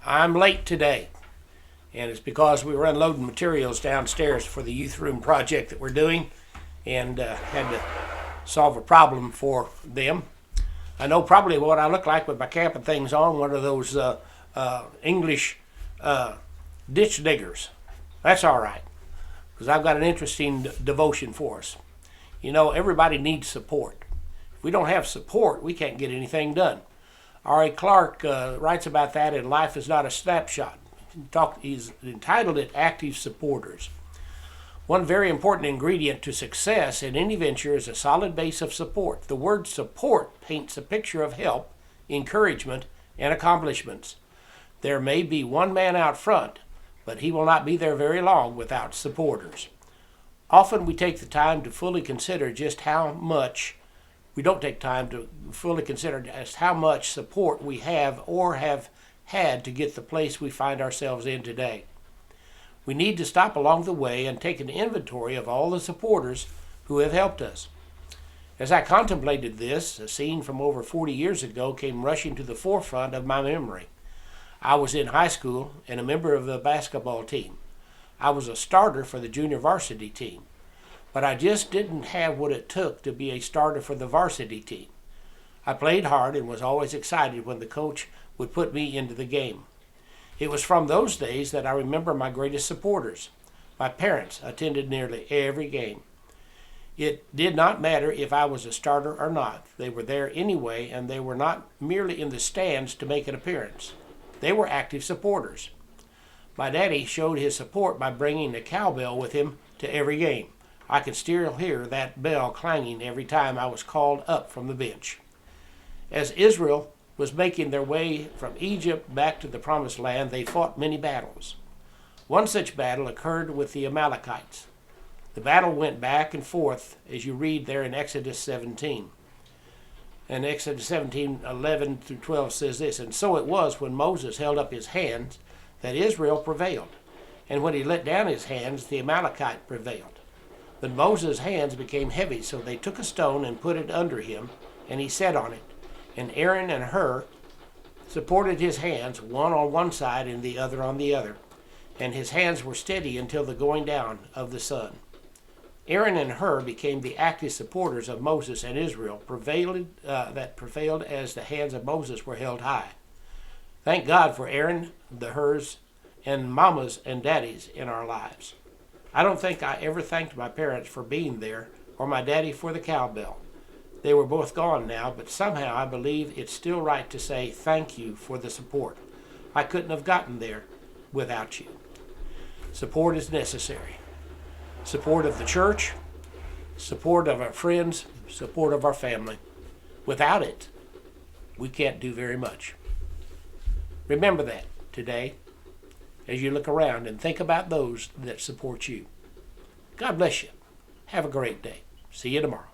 I'm late today, and it's because we were unloading materials downstairs for the youth room project that we're doing, and had to solve a problem for them. I know probably what I look like with my cap and things on, one of those English ditch diggers. That's all right, because I've got an interesting devotion for us. You know, everybody needs support. If we don't have support, we can't get anything done. R.A. Clark writes about that in Life is Not a Snapshot. He's entitled it Active Supporters. One very important ingredient to success in any venture is a solid base of support. The word support paints a picture of help, encouragement, and accomplishments. There may be one man out front, but he will not be there very long without supporters. Often we take the time to fully consider just how much we don't take time to fully consider just how much support we have or have had to get the place we find ourselves in today. We need to stop along the way and take an inventory of all the supporters who have helped us. As I contemplated this, a scene from over 40 years ago came rushing to the forefront of my memory. I was in high school and a member of the basketball team. I was a starter for the junior varsity team, but I just didn't have what it took to be a starter for the varsity team. I played hard and was always excited when the coach would put me into the game. It was from those days that I remember my greatest supporters. My parents attended nearly every game. It did not matter if I was a starter or not. They were there anyway, and they were not merely in the stands to make an appearance. They were active supporters. My daddy showed his support by bringing the cowbell with him to every game. I could still hear that bell clanging every time I was called up from the bench. As Israel was making their way from Egypt back to the Promised Land, they fought many battles. One such battle occurred with the Amalekites. The battle went back and forth, as you read there in Exodus 17. And Exodus 17, 11 through 12 says this, "And so it was when Moses held up his hands that Israel prevailed. And when he let down his hands, the Amalekite prevailed. But Moses' hands became heavy, so they took a stone and put it under him, and he sat on it. And Aaron and Hur supported his hands, one on one side and the other on the other. And his hands were steady until the going down of the sun." Aaron and Hur became the active supporters of Moses and Israel, that prevailed as the hands of Moses were held high. Thank God for Aaron, the Hurs, and mamas and daddies in our lives. I don't think I ever thanked my parents for being there or my daddy for the cowbell. They were both gone now, but somehow I believe it's still right to say thank you for the support. I couldn't have gotten there without you. Support is necessary. Support of the church, support of our friends, support of our family. Without it, we can't do very much. Remember that today as you look around and think about those that support you. God bless you. Have a great day. See you tomorrow.